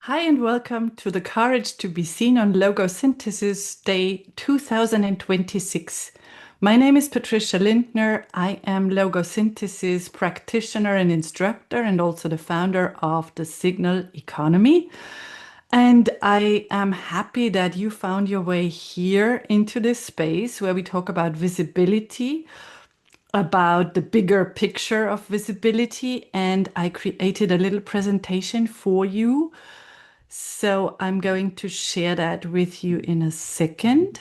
Hi and welcome to the Courage to be Seen on Logosynthesis Day 2026. My name is Patricia Lindner. I am Logosynthesis practitioner and instructor and also the founder of the Signal Economy. And I am happy that you found your way here into this space where we talk about visibility, about the bigger picture of visibility. And I created a little presentation for you. So I'm going to share that with you in a second.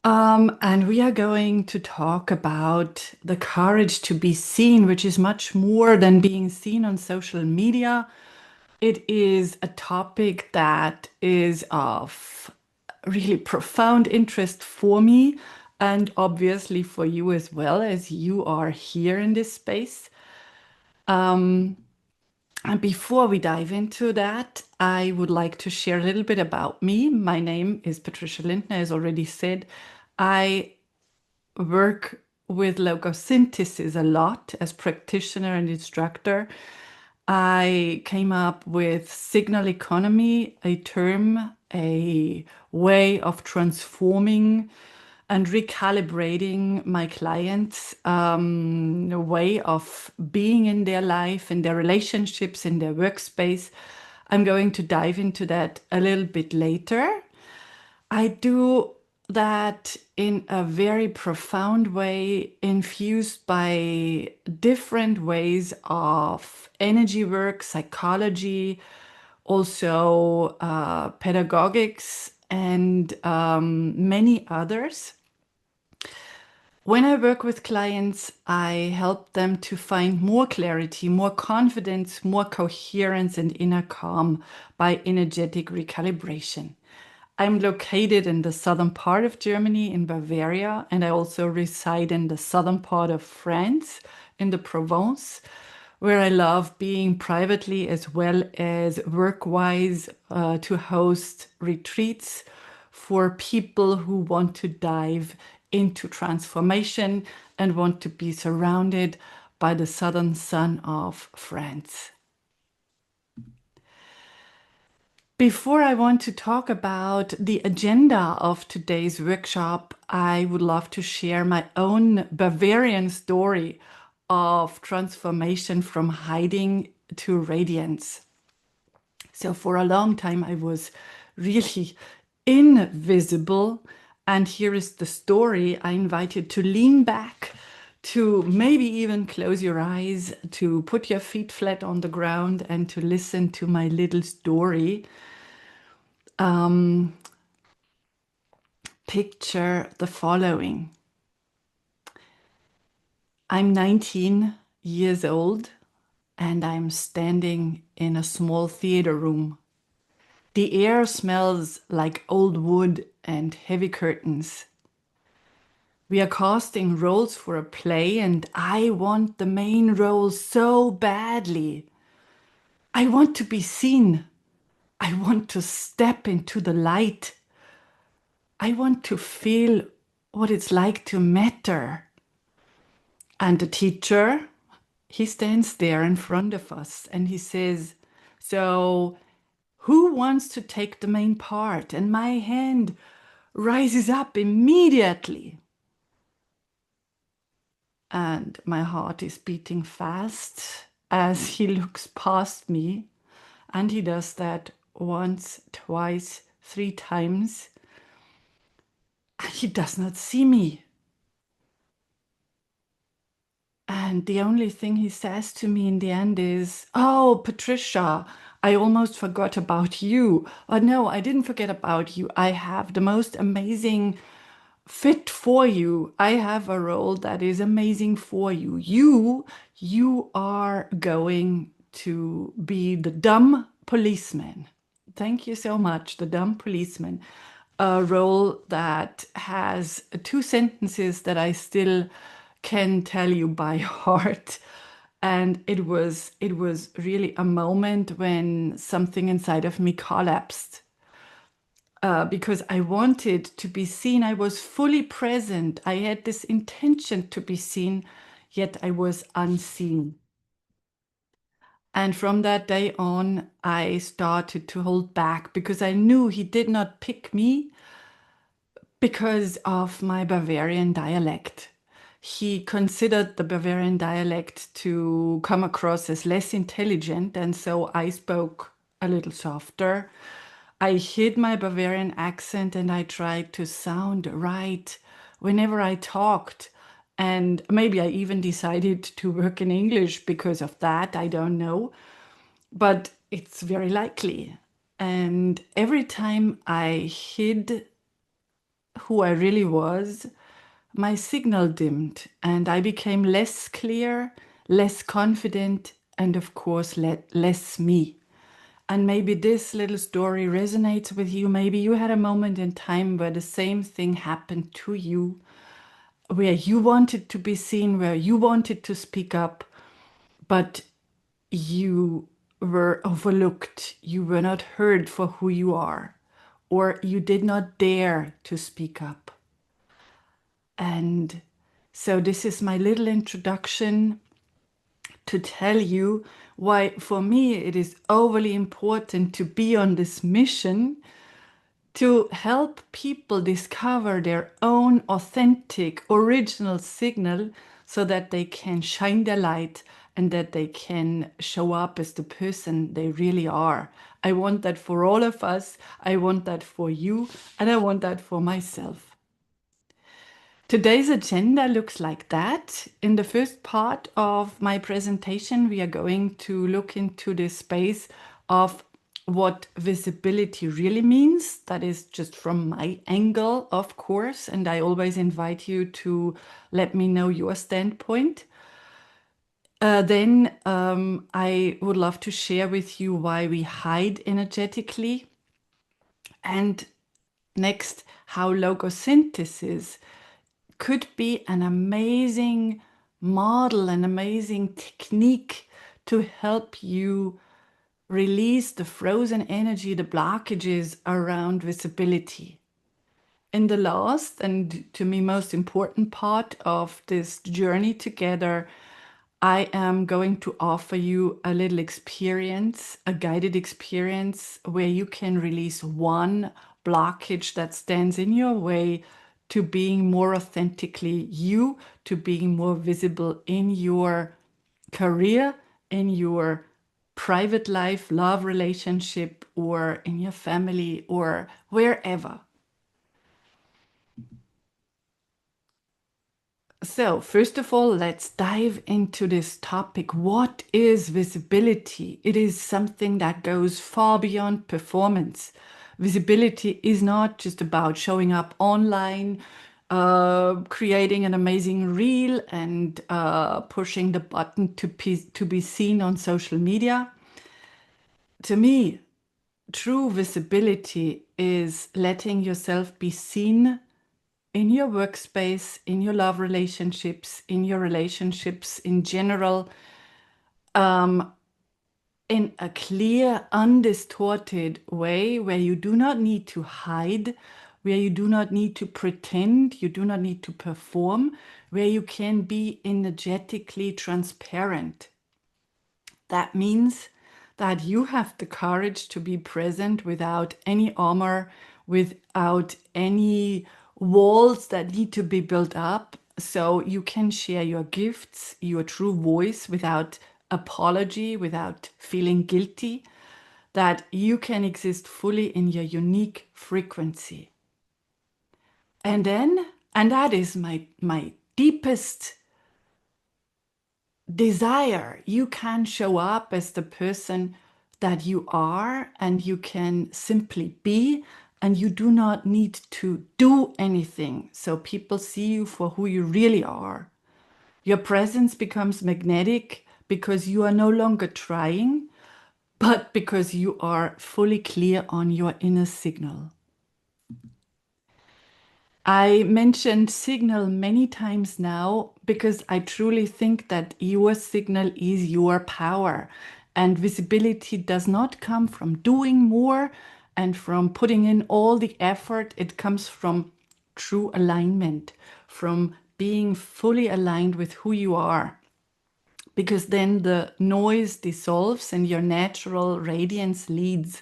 And we are going to talk about the courage to be seen, which is much more than being seen on social media. It is a topic that is of really profound interest for me and obviously for you as well, as you are here in this space. And before we dive into that, I would like to share a little bit about me. My name is Patricia Lindner, as already said. I work with logosynthesis a lot as practitioner and instructor. I came up with signal economy, a term, a way of transforming and recalibrating my clients' a way of being in their life, in their relationships, in their workspace. I'm going to dive into that a little bit later. I do that in a very profound way, infused by different ways of energy work, psychology, also pedagogics, and many others. When I work with clients, I help them to find more clarity, more confidence, more coherence, and inner calm by energetic recalibration. I'm located in the southern part of Germany, in Bavaria, and I also reside in the southern part of France, in the Provence, where I love being privately as well as work-wise to host retreats for people who want to dive into transformation and want to be surrounded by the southern sun of France. Before I want to talk about the agenda of today's workshop, I would love to share my own Bavarian story of transformation from hiding to radiance. So for a long time, I was really invisible. And here is the story. I invite you to lean back, to maybe even close your eyes, to put your feet flat on the ground and to listen to my little story. Picture the following. I'm 19 years old and I'm standing in a small theater room. The air smells like old wood and heavy curtains. We are casting roles for a play and I want the main role so badly. I want to be seen. I want to step into the light. I want to feel what it's like to matter. And the teacher, he stands there in front of us and he says, "So who wants to take the main part?" And my hand rises up immediately. And my heart is beating fast as he looks past me. And he does that once, twice, 3 times. And he does not see me. And the only thing he says to me in the end is, "Oh, Patricia, I almost forgot about you." Oh, no, I didn't forget about you. I have the most amazing fit for you. I have a role that is amazing for you. You are going to be the dumb policeman. Thank you so much, the dumb policeman. A role that has 2 sentences that I still can tell you by heart. And it was really a moment when something inside of me collapsed. Because I wanted to be seen. I was fully present. I had this intention to be seen, yet I was unseen. And from that day on, I started to hold back because I knew he did not pick me because of my Bavarian dialect. He considered the Bavarian dialect to come across as less intelligent, and so I spoke a little softer. I hid my Bavarian accent and I tried to sound right whenever I talked. And maybe I even decided to work in English because of that. I don't know. But it's very likely. And every time I hid who I really was, my signal dimmed and I became less clear, less confident, and of course, less me. And maybe this little story resonates with you. Maybe you had a moment in time where the same thing happened to you, where you wanted to be seen, where you wanted to speak up, but you were overlooked. You were not heard for who you are, or you did not dare to speak up. And so, this is my little introduction to tell you why, for me, it is overly important to be on this mission to help people discover their own authentic, original signal so that they can shine their light and that they can show up as the person they really are. I want that for all of us. I want that for you, and I want that for myself. Today's agenda looks like that. In the first part of my presentation, we are going to look into the space of what visibility really means. That is just from my angle, of course, and I always invite you to let me know your standpoint. Then I would love to share with you why we hide energetically. And next, how logosynthesis could be an amazing model, an amazing technique to help you release the frozen energy, the blockages around visibility. In the last and to me most important part of this journey together, I am going to offer you a little experience, a guided experience where you can release one blockage that stands in your way to being more authentically you, to being more visible in your career, in your private life, love relationship, or in your family, or wherever. So, first of all, let's dive into this topic. What is visibility? It is something that goes far beyond performance. Visibility is not just about showing up online, creating an amazing reel, and pushing the button to be seen on social media. To me, true visibility is letting yourself be seen in your workspace, in your love relationships, in your relationships in general, in a clear, undistorted way where you do not need to hide, where you do not need to pretend, you do not need to perform, where you can be energetically transparent. That means that you have the courage to be present without any armor, without any walls that need to be built up. So you can share your gifts, your true voice without apology, without feeling guilty, that you can exist fully in your unique frequency. And that is my deepest desire. You can show up as the person that you are, and you can simply be, and you do not need to do anything. So people see you for who you really are. Your presence becomes magnetic because you are no longer trying, but because you are fully clear on your inner signal. I mentioned signal many times now because I truly think that your signal is your power, and visibility does not come from doing more and from putting in all the effort. It comes from true alignment, from being fully aligned with who you are. because then the noise dissolves and your natural radiance leads.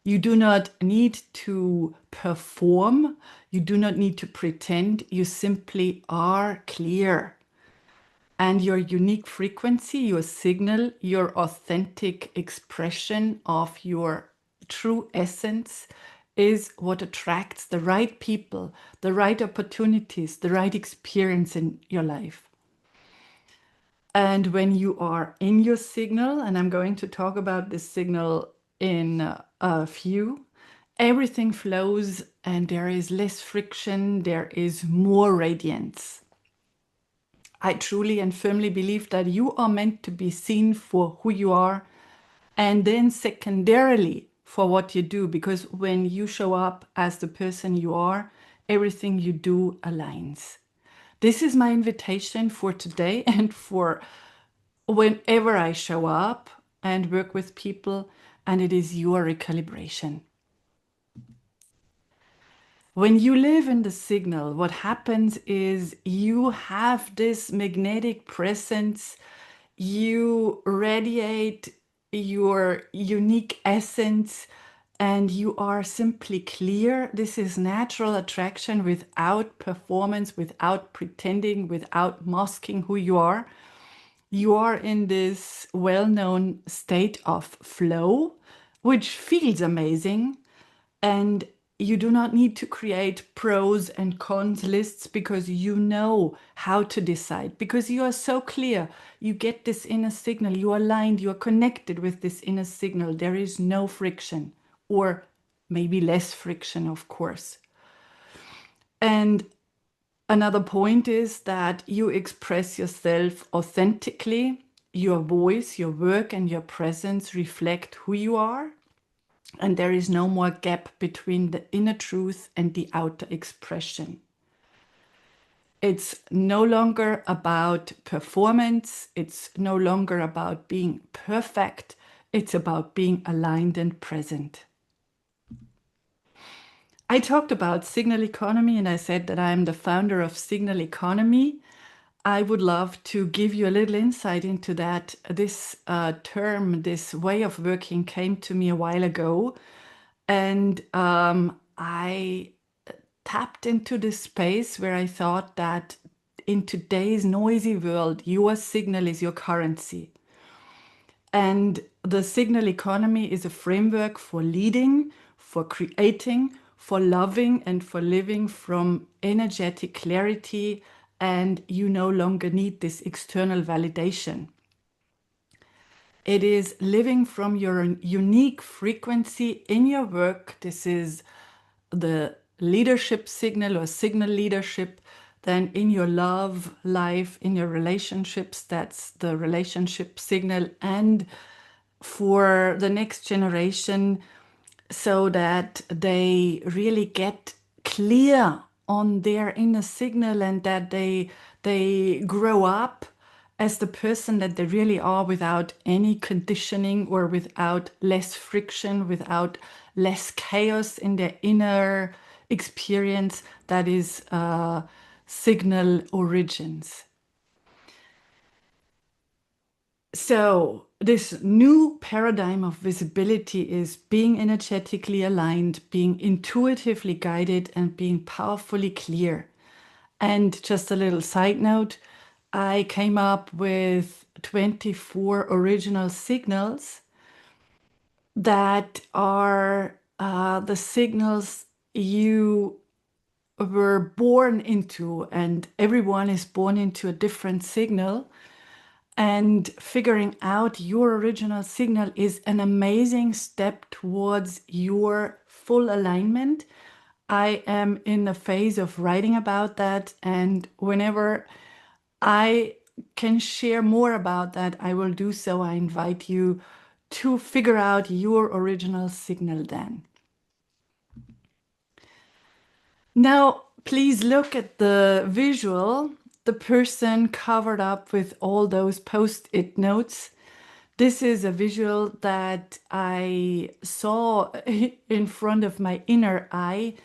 You do not need to perform. You do not need to pretend. You simply are clear. And your unique frequency, your signal, your authentic expression of your true essence is what attracts the right people, the right opportunities, the right experience in your life. And when you are in your signal, and I'm going to talk about this signal in a few, everything flows and there is less friction, there is more radiance. I truly and firmly believe that you are meant to be seen for who you are, and then secondarily for what you do, because when you show up as the person you are, everything you do aligns. This is my invitation for today and for whenever I show up and work with people, and it is your recalibration. When you live in the signal, what happens is you have this magnetic presence, you radiate your unique essence, and you are simply clear. This is natural attraction without performance, without pretending, without masking who you are. You are in this well-known state of flow, which feels amazing. And you do not need to create pros and cons lists because you know how to decide, because you are so clear. You get this inner signal, you are aligned, you are connected with this inner signal. There is no friction, or maybe less friction, of course. And another point is that you express yourself authentically. Your voice, your work, and your presence reflect who you are. And there is no more gap between the inner truth and the outer expression. It's no longer about performance. It's no longer about being perfect. It's about being aligned and present. I talked about signal economy, and I said that I'm the founder of Signal Economy. I would love to give you a little insight into that. This term, this way of working came to me a while ago. And I tapped into this space where I thought that in today's noisy world, your signal is your currency. And the signal economy is a framework for leading, for creating, for loving, and for living from energetic clarity. And you no longer need this external validation. It is living from your unique frequency in your work. This is the leadership signal or signal leadership. Then in your love life, in your relationships, that's the relationship signal. And for the next generation, so that they really get clear on their inner signal, and that they grow up as the person that they really are, without any conditioning, or without less friction, without less chaos in their inner experience. That is signal origins. So this new paradigm of visibility is being energetically aligned, being intuitively guided, and being powerfully clear. And just a little side note, I came up with 24 original signals that are the signals you were born into, and everyone is born into a different signal. And figuring out your original signal is an amazing step towards your full alignment. I am in the phase of writing about that, and whenever I can share more about that, I will do so. I invite you to figure out your original signal then. Now, please look at the visual, the person covered up with all those post-it notes. This is a visual that I saw in front of my inner eye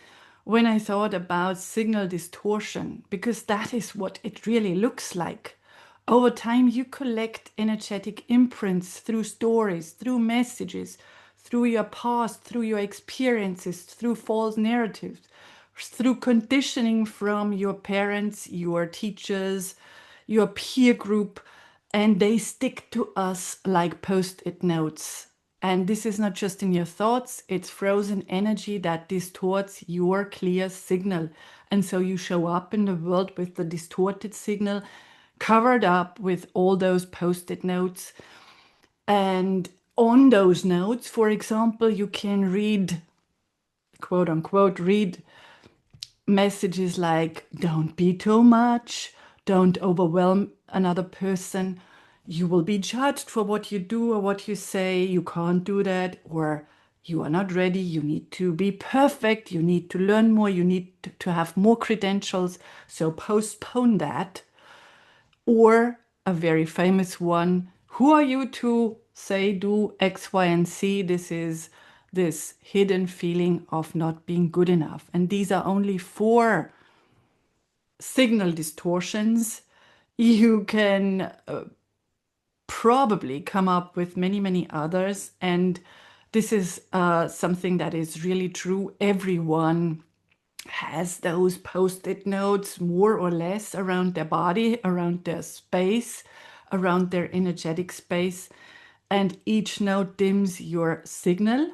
when I thought about signal distortion, because that is what it really looks like. Over time, you collect energetic imprints through stories, through messages, through your past, through your experiences, through false narratives, through conditioning from your parents, your teachers, your peer group, and they stick to us like post-it notes. And this is not just in your thoughts, it's frozen energy that distorts your clear signal. And so you show up in the world with the distorted signal, covered up with all those post-it notes. And on those notes, for example, you can read, quote unquote, read messages like, don't be too much, don't overwhelm another person, you will be judged for what you do or what you say, you can't do that, or you are not ready, you need to be perfect, you need to learn more, you need to have more credentials, so postpone that. Or a very famous one, who are you to say do X, Y, and Z? This is this hidden feeling of not being good enough. And these are only 4 signal distortions. You can probably come up with many, many others. And this is something that is really true. Everyone has those post-it notes more or less around their body, around their space, around their energetic space, and each note dims your signal.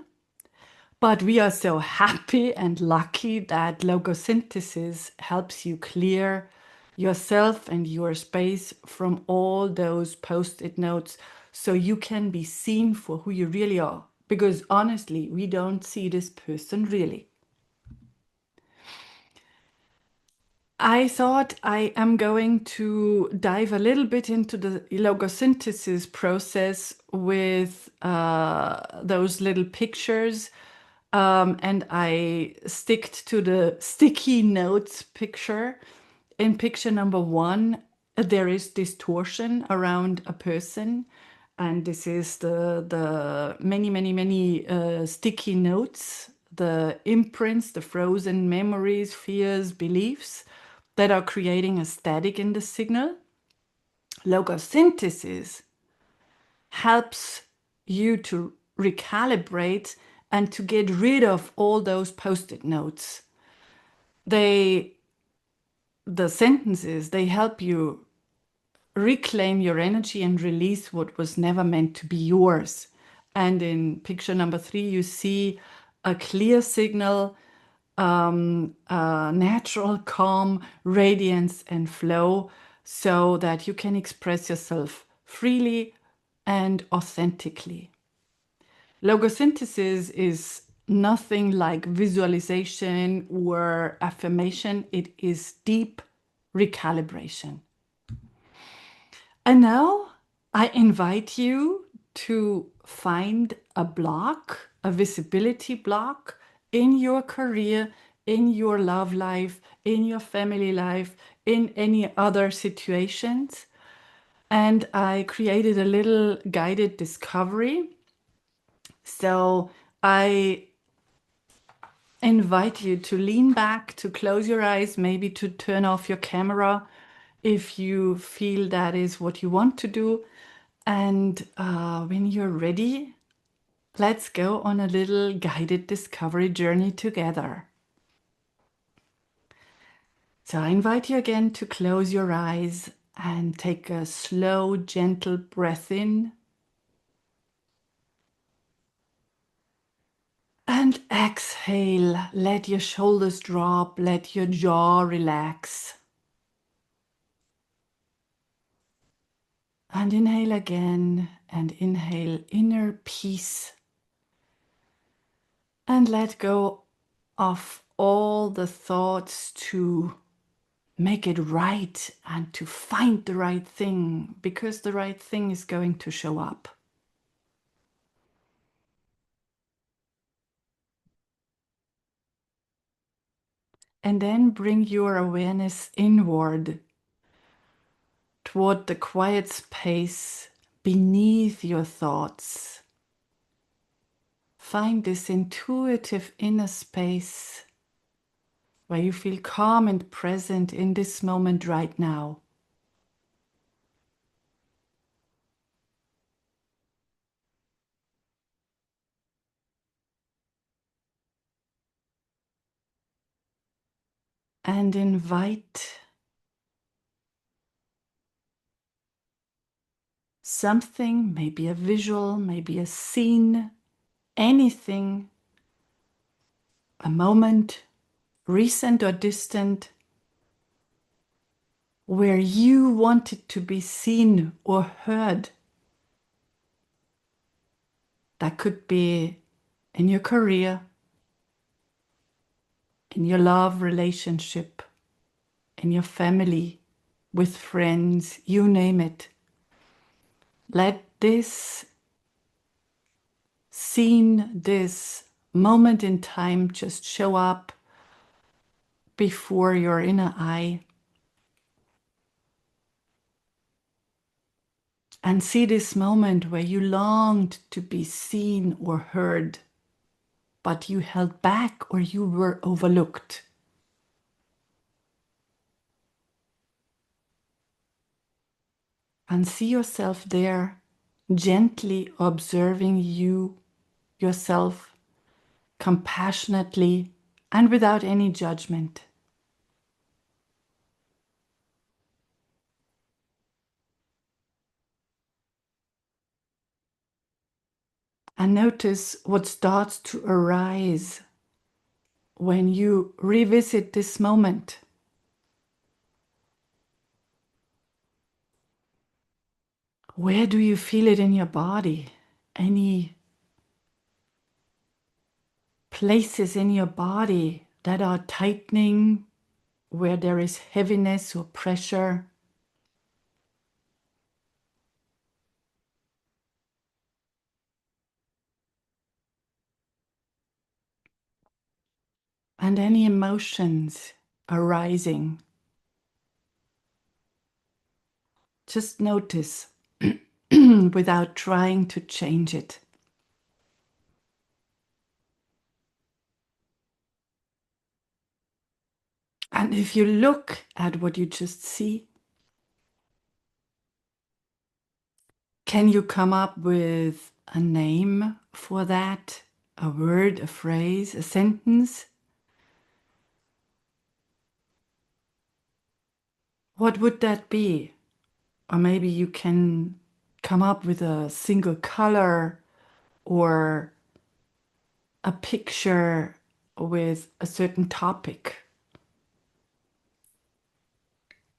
But we are so happy and lucky that logosynthesis helps you clear yourself and your space from all those post-it notes so you can be seen for who you really are. Because honestly, we don't see this person really. I thought I am going to dive a little bit into the logosynthesis process with those little pictures. And I sticked to the sticky notes picture. In picture number 1, there is distortion around a person. And this is the many, many, many sticky notes, the imprints, the frozen memories, fears, beliefs that are creating a static in the signal. Logosynthesis helps you to recalibrate and to get rid of all those post-it notes. The sentences, they help you reclaim your energy and release what was never meant to be yours. And in picture number 3, you see a clear signal, natural calm, radiance, and flow, so that you can express yourself freely and authentically. Logosynthesis is nothing like visualization or affirmation. It is deep recalibration. And now I invite you to find a block, a visibility block in your career, in your love life, in your family life, in any other situations. And I created a little guided discovery. So I invite you to lean back, to close your eyes, maybe to turn off your camera if you feel that is what you want to do. And when you're ready, let's go on a little guided discovery journey together. So I invite you again to close your eyes and take a slow, gentle breath in. And exhale, let your shoulders drop, let your jaw relax. And inhale again, and inhale inner peace. And let go of all the thoughts to make it right and to find the right thing, because the right thing is going to show up. And then bring your awareness inward toward the quiet space beneath your thoughts. Find this intuitive inner space where you feel calm and present in this moment right now. and invite something, maybe a visual, maybe a scene, anything, a moment, recent or distant, where you want it to be seen or heard. That could be in your career, in your love relationship, in your family, with friends, you name it. Let this scene, this moment in time just show up before your inner eye. And see this moment where you longed to be seen or heard, but you held back or you were overlooked. And see yourself there, gently observing yourself, compassionately and without any judgment. And notice what starts to arise when you revisit this moment. Where do you feel it in your body? Any places in your body that are tightening, where there is heaviness or pressure? And any emotions arising? Just notice without trying to change it. And if you look at what you just see, can you come up with a name for that? A word, a phrase, a sentence? What would that be? Or maybe you can come up with a single color or a picture with a certain topic.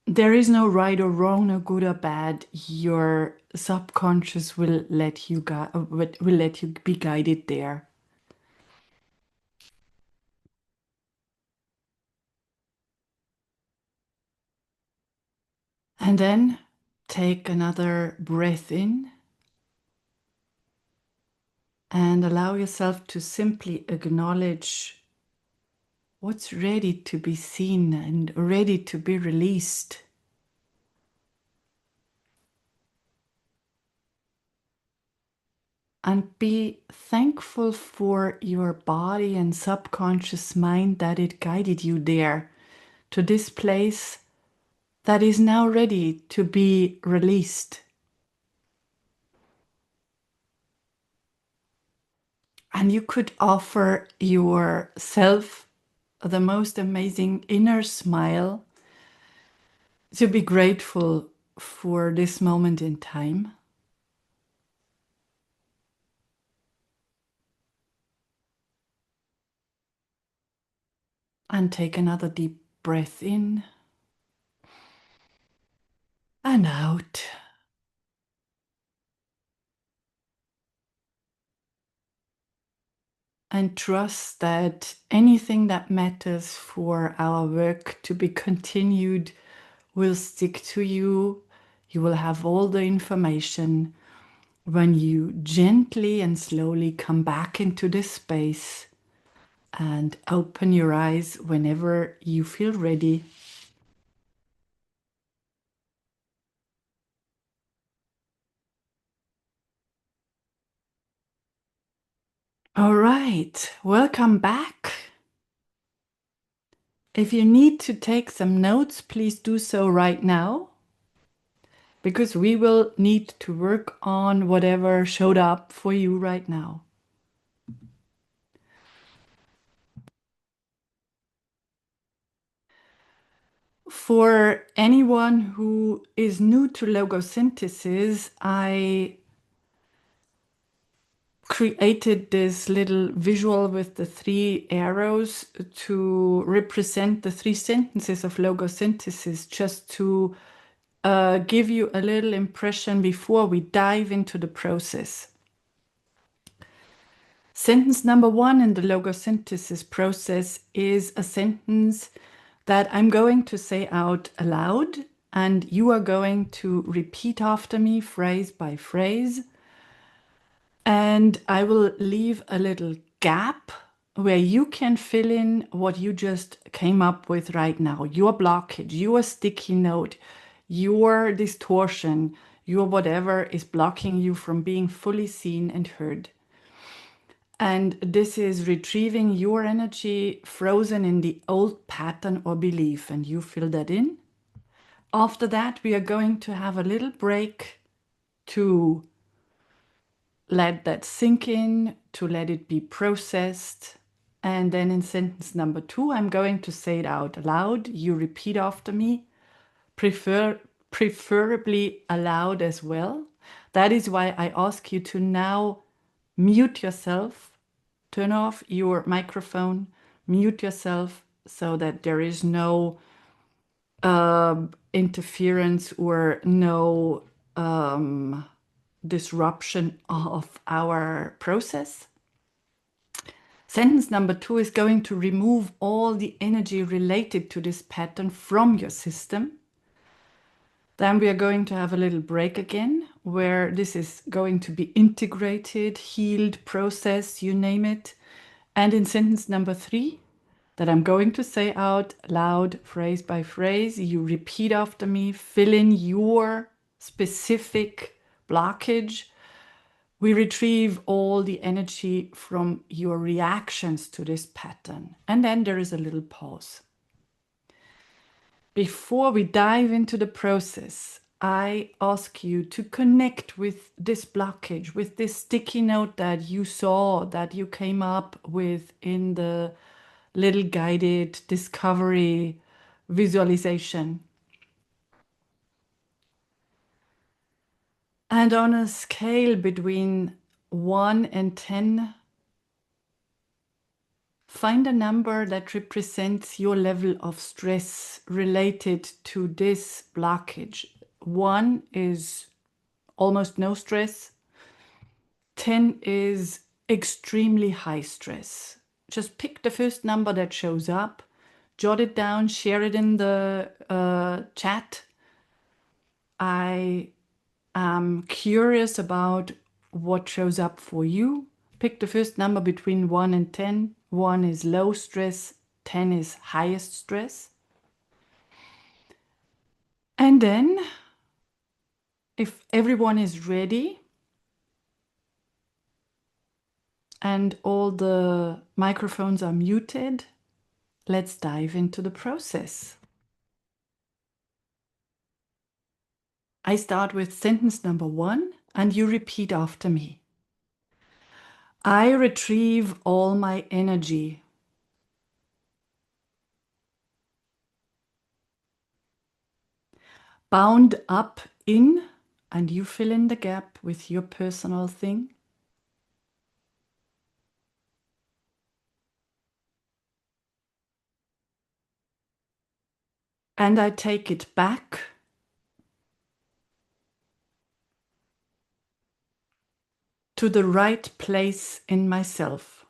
There is no right or wrong, no good or bad. Your subconscious will let you be guided there. And then take another breath in and allow yourself to simply acknowledge what's ready to be seen and ready to be released. And be thankful for your body and subconscious mind that it guided you there to this place that is now ready to be released. And you could offer yourself the most amazing inner smile to be grateful for this moment in time. And take another deep breath in and out. And trust that anything that matters for our work to be continued will stick to you. You will have all the information when you gently and slowly come back into this space and open your eyes whenever you feel ready. All right, welcome back. If you need to take some notes, please do so right now, because we will need to work on whatever showed up for you right now. For anyone who is new to logosynthesis, I created this little visual with the three arrows to represent the three sentences of logosynthesis, just to give you a little impression before we dive into the process. Sentence number one in the logosynthesis process is a sentence that I'm going to say out aloud, and you are going to repeat after me phrase by phrase. And I will leave a little gap where you can fill in what you just came up with right now, your blockage, your sticky note, your distortion, your whatever is blocking you from being fully seen and heard. And this is retrieving your energy frozen in the old pattern or belief, and you fill that in. After that, we are going to have a little break to let that sink in, to let it be processed. And then in sentence number two, I'm going to say it out loud. You repeat after me, preferably aloud as well. That is why I ask you to now mute yourself, turn off your microphone, mute yourself so that there is no interference or no disruption of our process. Sentence number two is going to remove all the energy related to this pattern from your system. Then we are going to have a little break again, where this is going to be integrated, healed, processed, you name it. And in sentence number three, that I'm going to say out loud, phrase by phrase, you repeat after me, fill in your specific blockage. We retrieve all the energy from your reactions to this pattern. And then there is a little pause. Before we dive into the process, I ask you to connect with this blockage, with this sticky note that you saw, that you came up with in the little guided discovery visualization. And on a scale between 1 and 10, find a number that represents your level of stress related to this blockage. 1 is almost no stress. 10 is extremely high stress. Just pick the first number that shows up, jot it down, share it in the chat. I am curious about what shows up for you. Pick the first number between 1 and 10. 1 is low stress, 10 is highest stress. And then, if everyone is ready and all the microphones are muted, let's dive into the process. I start with sentence number 1, and you repeat after me. I retrieve all my energy. Bound up in, and you fill in the gap with your personal thing. And I take it back to the right place in myself.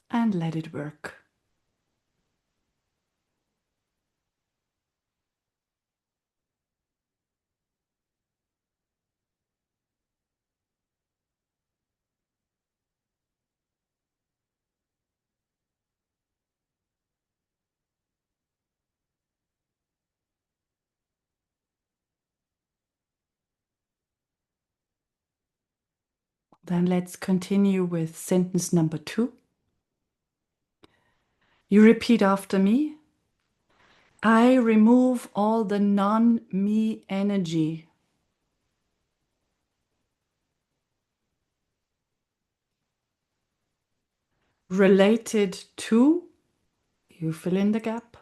And let it work. Then let's continue with sentence number 2. You repeat after me. I remove all the non-me energy. related to, you fill in the gap,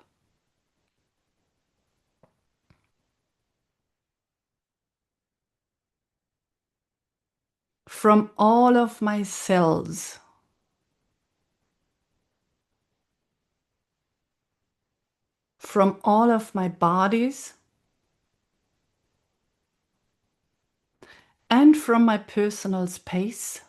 from all of my cells, from all of my bodies, and from my personal space.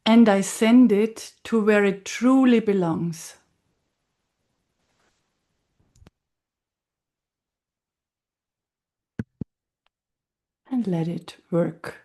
And I send it to where it truly belongs. And let it work.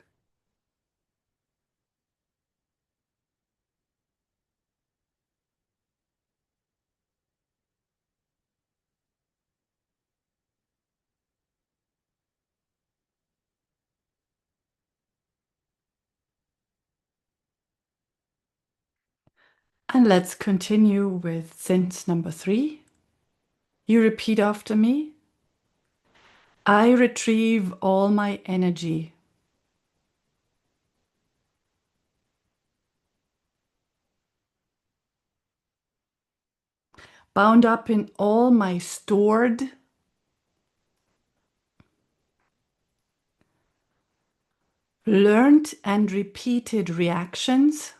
And let's continue with sentence number 3. You repeat after me. I retrieve all my energy. Bound up in all my stored, learned and repeated reactions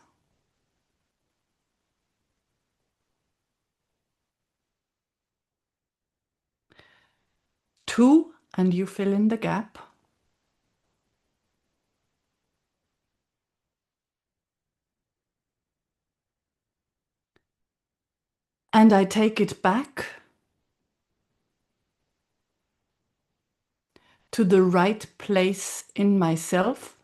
to, and you fill in the gap, and I take it back to the right place in myself,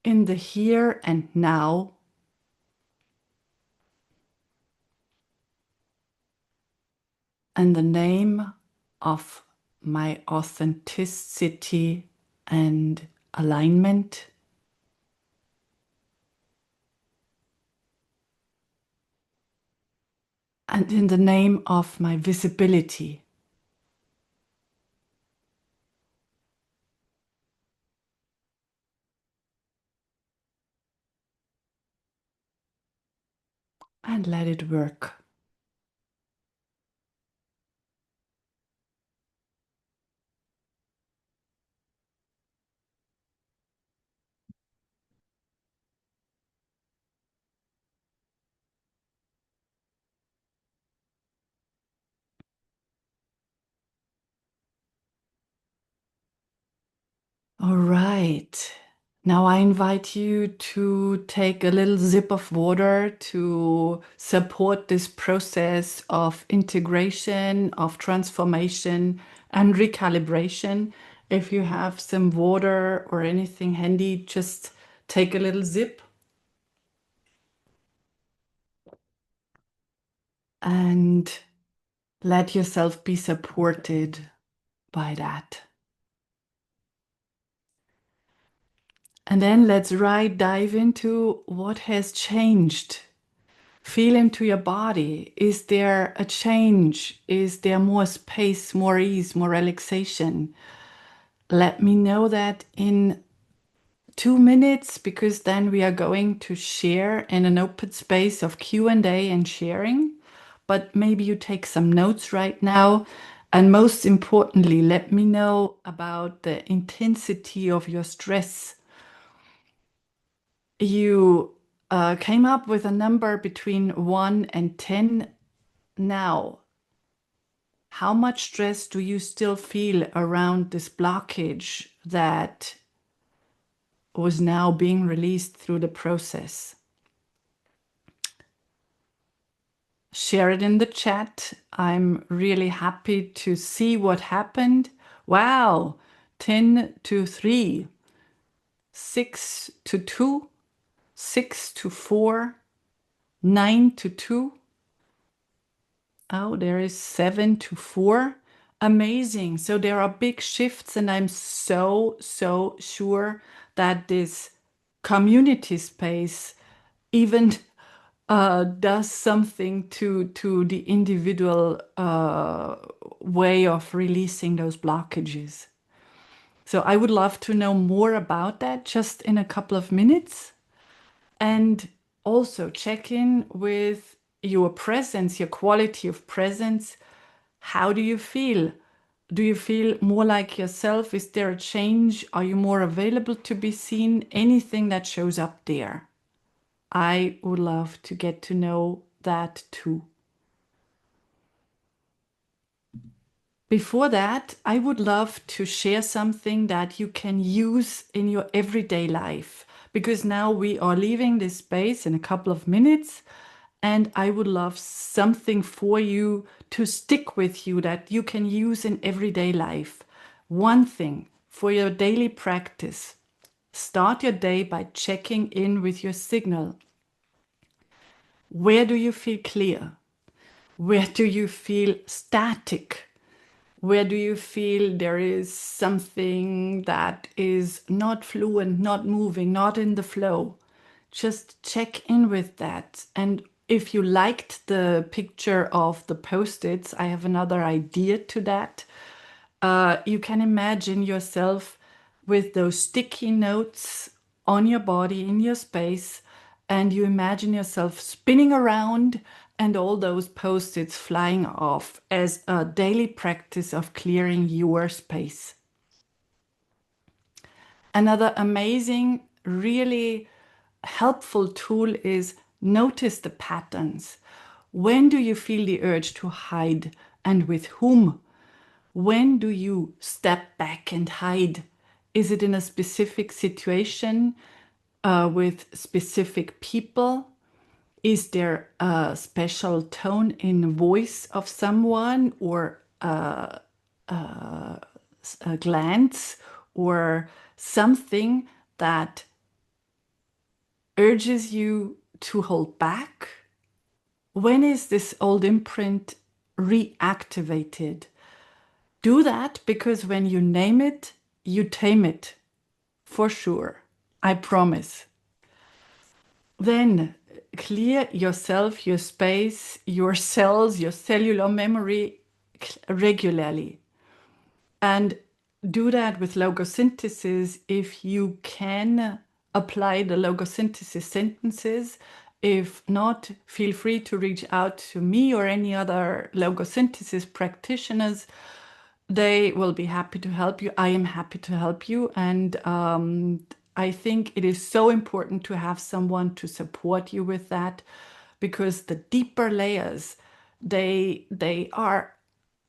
in the here and now, and the name of my authenticity and alignment, and in the name of my visibility. And let it work. All right. Now I invite you to take a little sip of water to support this process of integration, of transformation, and recalibration. If you have some water or anything handy, just take a little sip and let yourself be supported by that. And then let's dive into what has changed. Feel into your body. Is there a change? Is there more space, more ease, more relaxation? Let me know that in 2 minutes, because then we are going to share in an open space of Q&A and sharing. But maybe you take some notes right now. And most importantly, let me know about the intensity of your stress. You came up with a number between 1 and 10. Now, how much stress do you still feel around this blockage that was now being released through the process? Share it in the chat. I'm really happy to see what happened. Wow, 10 to 3, 6 to 2, 6 to 4, 9 to 2. Oh, there is 7 to 4. Amazing. So there are big shifts, and I'm so sure that this community space, even does something to the individual way of releasing those blockages. So I would love to know more about that just in a couple of minutes. And also check in with your presence, your quality of presence. How do you feel? Do you feel more like yourself? Is there a change? Are you more available to be seen? Anything that shows up there. I would love to get to know that too. Before that, I would love to share something that you can use in your everyday life, because now we are leaving this space in a couple of minutes, and I would love something for you to stick with you that you can use in everyday life. One thing for your daily practice. Start your day by checking in with your signal. Where do you feel clear? Where do you feel static? Where do you feel there is something that is not fluent, not moving, not in the flow? Just check in with that. And if you liked the picture of the post-its, I have another idea to that. You can imagine yourself with those sticky notes on your body, in your space, and you imagine yourself spinning around and all those post-its flying off as a daily practice of clearing your space. Another amazing, really helpful tool is notice the patterns. When do you feel the urge to hide, and with whom? When do you step back and hide? Is it in a specific situation with specific people? Is there a special tone in voice of someone, or a glance, or something that urges you to hold back? When is this old imprint reactivated? Do that, because when you name it, you tame it. For sure. I promise. Then clear yourself, your space, your cells, your cellular memory regularly. And do that with logosynthesis if you can apply the logosynthesis sentences. If not, feel free to reach out to me or any other logosynthesis practitioners. They will be happy to help you. I am happy to help you. And I think it is so important to have someone to support you with that, because the deeper layers, they are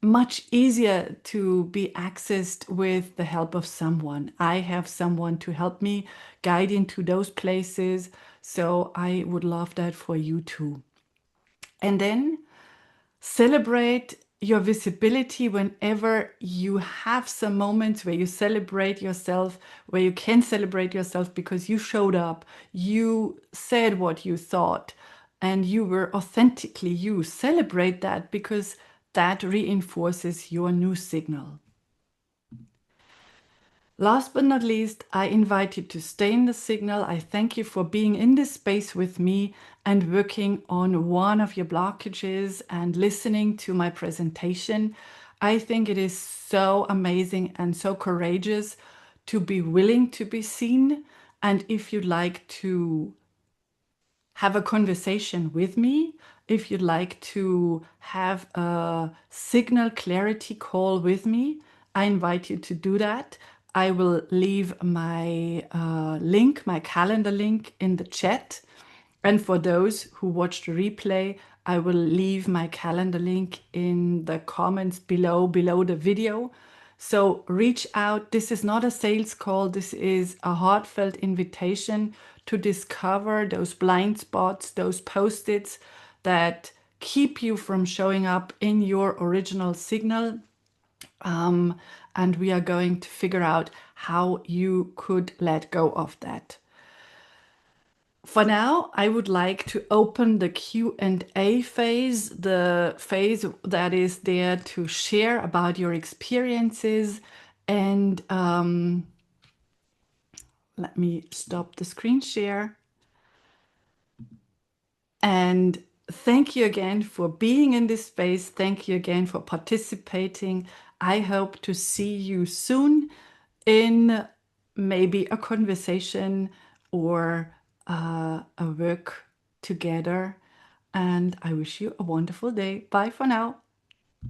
much easier to be accessed with the help of someone. I have someone to help me guide into those places. So I would love that for you too. And then celebrate your visibility whenever you have some moments where you celebrate yourself, where you can celebrate yourself because you showed up, you said what you thought, and you were authentically you. Celebrate that, because that reinforces your new signal. Last but not least, I invite you to stay in the signal. I thank you for being in this space with me and working on one of your blockages and listening to my presentation. I think it is so amazing and so courageous to be willing to be seen. And if you'd like to have a conversation with me, if you'd like to have a signal clarity call with me, I invite you to do that. I will leave my link, my calendar link in the chat. And for those who watch the replay, I will leave my calendar link in the comments below the video. So reach out. This is not a sales call. This is a heartfelt invitation to discover those blind spots, those post-its that keep you from showing up in your original signal. And we are going to figure out how you could let go of that. For now, I would like to open the Q&A phase, the phase that is there to share about your experiences. And let me stop the screen share. And thank you again for being in this space. Thank you again for participating. I hope to see you soon in maybe a conversation or a work together. And I wish you a wonderful day. Bye for now.